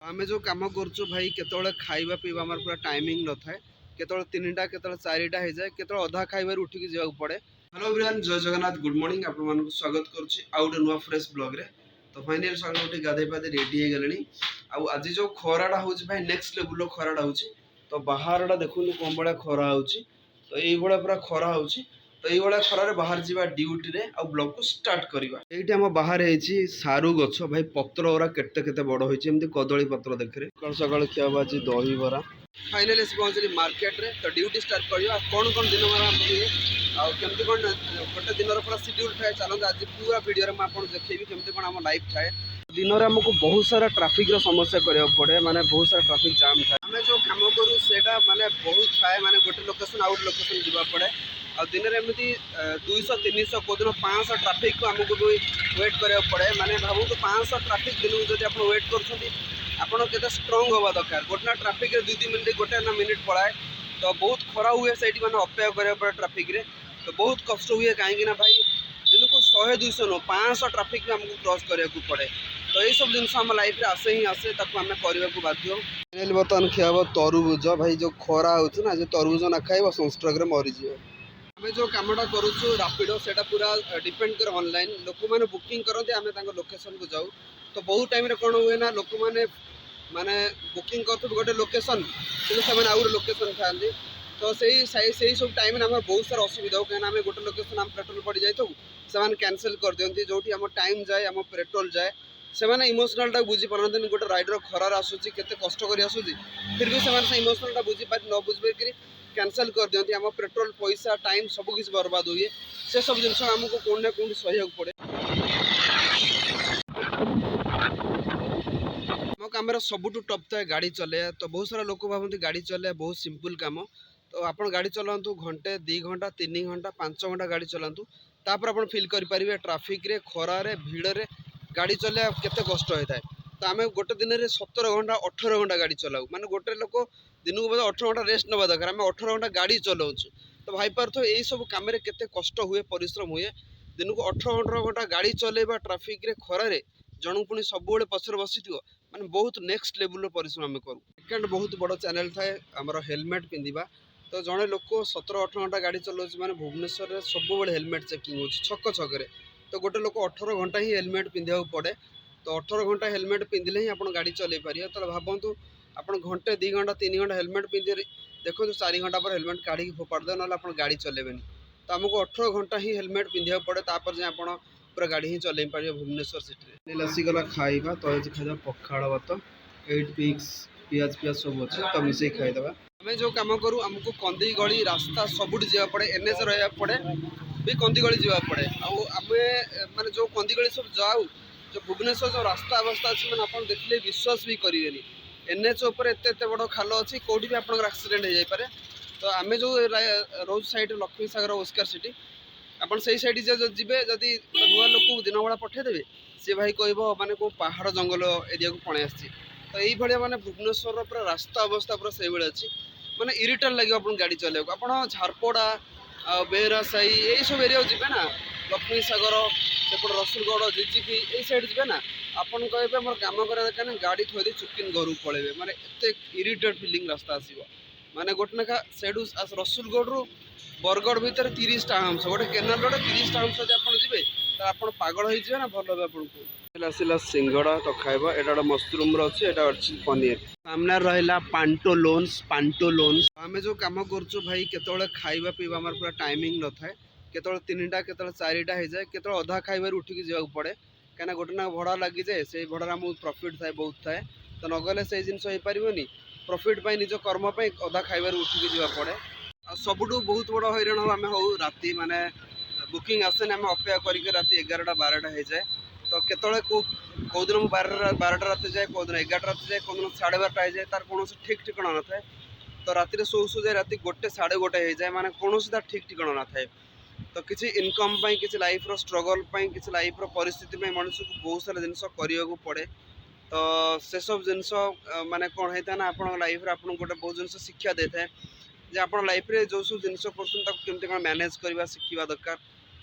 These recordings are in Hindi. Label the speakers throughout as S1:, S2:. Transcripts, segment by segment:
S1: आमे जो काम करूँ भाई केतले खाइबा पीवा आम पूरा टाइमिंग न थाए केतले 3टा केतले 4टा हो जाए केतले अधा खाइबार उठिक जावाक पड़े। हेलो एवरीवन जय जगन्नाथ गुड मॉर्निंग आप स्वागत करुच्ची आउ गोटे नुआ फ्रेश ब्लॉग रे। तो फाइनल सकाल उठी गाधे पाधे रेडी हो गले आज जो खराटा हो भाई नेक्स्ट लेवल खराटा हो तो बाहर देखुन कौन भाया खरा हो तो ये पूरा खरा हो तो ये खरार बाहर जावा ड्यूटी रे आ ब्लॉग को स्टार्ट करवा। ये आम बाहर सारू गछ भाई पत्र गुरा केते बड़ होती कदली पत्र देखिए सकाल सकाल खिया आज दही बरा फाइनाली पहुँचली मार्केट रे तो ड्यूटी स्टार्ट करवा कौन कौन दिन मारा हुए आमती कौन गोटे दिन पूरा शेड्यूल थाए चलते आज पूरा वीडियो में आपको देखी केमती कौन आम लाइफ थाए। दिन में आमको बहुत सारा ट्राफिक समस्या करा पड़े माने बहुत सारा ट्राफिक जाम थाए आम जो कम करूँ से बहुत थाए माने गोटे लोकेशन आउट लोकेशन जावा पड़े आ दिन में एमती 200-300 कौन 500 ट्राफिक को आमको भी वेट करा पड़े माने भावु 500 ट्राफिक दिन को जब आप वेट कर स्ट्रंग हवा दरकार गोटे ट्राफिक 2-2 मिनट गोटे ना मिनिट पड़ाए तो बहुत खरा हुए से मैंने अपेक्षा करा पड़े ट्राफिक रे तो बहुत कष्ट हुए कहीं भाई दिन को 100-200 नो 500 ट्राफिक भी आमको क्रॉस कराया पड़े तो ये सब जिन आम लाइफ आसे ही आसे आम करने को बाध्य। बर्तमान खिया तरबुज भाई जो खरा हो तरबुज ना खाइब सनस्ट्रोक मरीज आम जो कमटा करूँ रापिडो से पूरा डिपेंड कर ऑनलाइन लोक मैंने बुकिंग करते आम लोकेशन को जाऊ तो बहुत टाइम कौन हुए ना लोक मैंने माने बुकिंग कर गोटे लोकेशन कि आउ लोकेशन था तो सही सब टाइम आम बहुत सारा असुविधा हो कहीं आम गोटे लोकेशन आम पेट्रोल पड़ जाए से कैंसल कर दिखती जो आम टाइम जाए आम पेट्रोल जाए से इमोशनाल बुझी पारती गोटे राइडर खरार आसूसी केते कष्ट कर आसूसी फिर भी से इमोशनाल बुझी पारि न बुझी पारिक कैंसल कर दिखती आम पेट्रोल पैसा टाइम सब किसी बर्बाद हुए से सब जिन आमको कौन ना कौन सही पड़े। मो कम सबुठ टप था गाड़ी चलाया तो बहुत सारा लोग भावती गाड़ी चलाया बहुत सिंपल कम तो आप गाड़ी चलातु घंटे 2 घंटा 3 घंटा 5 घंटा गाड़ी चलातु तापर आप फिल करेंगे ट्राफिक रे खरारे भिड़ रे गाड़ी चलाया केते कष्ट होता है तो आम गोटे दिन में 17 घंटा 18 घंटा गाड़ी चलाऊ माने गोटे लोक दिन को 18 घंटा रेस्ट नवा दरकार आम 18 घंटा गाड़ी चलाऊँ तो भाई पार्थ यही सब कम केते कष्ट हुए परिश्रम हुए दिन को 18 घंटा गाड़ी चलेबा ट्राफिक रे खरारे जन पुणी सब पछर बसी माने बहुत नेक्स्ट लेवल परिश्रम आम करूँ। सेकेंड बहुत बड़ चैनल थाए आमर हेलमेट पिंधा तो जड़े लोक 17-18 घंटा गाड़ी चलाऊँ माने भुवनेश्वर में सब हेलमेट चेकिंग हो छक छक तो गोटे लोक 18 घंटा ही हेलमेट पिंधा पड़े तो 18 घंटा हेलमेट पिंधिले ही आप गाड़ी चल पारे तो भावतु आप घंटे 2 घंटा 3 घंटा हेलमेट पिंधे देखो 4 घंटा पर हेलमेट काढ़ी फोपाड़ दे ना आप गाड़ी चलेबेनि तो आमको 18 घंटा ही हेलमेट पिंधा पड़े तापर जाए आप पूरा गाड़ी ही चल पारे भुवनेश्वर सिटी आसीगला खाइबा तो आज खाइबा पखाड़ भात 8 पिक्स पियाज पियाज सब अच्छे तो मिसे खाईदे आम जो कम करूँ आमको कंदी गली रास्ता सबुठ जावाक पड़े एनएच रहा पड़े भी कंदी गली जावाक पड़े आम माने जो कंदी गली सब जाऊ जो भुवनेश्वर जो रास्ता अवस्था अच्छी मैंने आप देखिए विश्वास भी करेंगे एनएच उपर एत बड़ खाल अच्छी कौटी भी आप एक्सीडेंट हो जाए तो आम जो रोड साइड लक्ष्मी सागर ओस्कार सिटी आप सैड जी जदि नुआ लोक दिन बेला पठेदेवे सी भाई कह माने को पहाड़ जंगल एरिया को पड़े आसी तो ये माने भुवनेश्वर पूरा रास्ता अवस्था पूरा से अच्छी माने इरिटेट लगे आप गाड़ी चलने को आप झारपड़ा बेहरा साई यही सब एरिया जी ना लक्ष्मी सागर सेपट रसुलगढ़ जीजीपी यही साइड जी ना आपन कहे मोर काम करा दरकार गाड़ी थोड़ी चुकिन घर को पलैबे माने एत इरिटेट फिलिंग रास्ता आसो माने गोटे नाखा सेडू रसुलगढ़ रु बरगढ़ भितर 30टा हाउस गोटे केनाल रोड 30टा हाउस जब आप जी तो आप पागल हो ना भल हे आपको आसला सिंगड़ा तो खाइबा एटा गोटे मशरूम अच्छी एटा अच्छी पनीर सामने रहा पांटोलोन्स आम जो कम करूँ भाई केतले खाइबा पीवा आम पूरा टाइमिंग न थाए केतले 3टा केतले 4टा हो जाए केतले अधा खाइबार उठिक जावाक पड़े कहीं गोटे ना भड़ा लगी जाए से भड़ा आम प्रॉफिट थाए बहुत थाए तो नगले से जिन हो पारनि प्रॉफिट निज कर्म अधा खाइबार उठिक जावाक पड़े सबुठ बहुत बड़ हैरान आम हो राति माने बुकिंग आसेना आम अपेक्षा करके राति 11टा 12टा हो जाए तो केतले कौ दिन 12टा राति जाए कौ दिन 11टा राति जाए कौ दिन 12:30 हो जाए तार कौन ठीक ठिकाना न थाए तो राति शो जाए राति 1 साढ़े 1 हो जाए माने कौन ठीक ठिकाना न थाए तो किसी इनकम किसी लाइफ रो स्ट्रगल किसी लाइफ रो परिस्थिति मनुष्य को बहुत सारा जिन करने को पड़े तो से सब जिन माने कौन होता है ना आप लाइफ रे आपन गोटे बहुत जिन शिक्षा देता है जे आप लाइफ रे जो सब जिन कर मैनेज करवा शिखा दरकार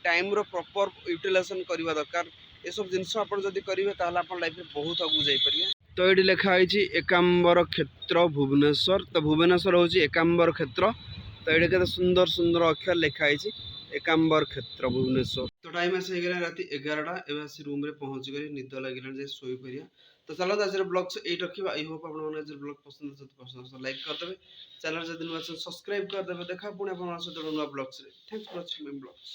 S1: टाइम रो प्रॉपर यूटिलाइजेशन करवा दरकार ये सब जिन आप करेंगे ताहले आप लाइफ रे बहुत आगू जापर। तो ये लिखा है एकाम्बर क्षेत्र भुवनेश्वर। तो भुवनेश्वर हूँ एकाम्बर क्षेत्र। तो ये केते सुंदर सुंदर अक्षर लिखा है एकाम्बर क्षेत्र भुवनेश्वर। तो टाइम आस रात 11टा एवं आसी रूम रे पहुँच गली निद लगे जे शोई परिया। तो चलो आज ब्लॉग ये रखा। आई होप आप ब्लॉग पसंद पसंद लाइक करदे चैनल जब नुआ सब्सक्राइब करदे। देखा पुणी आप blogs. Thanks for watching my blogs.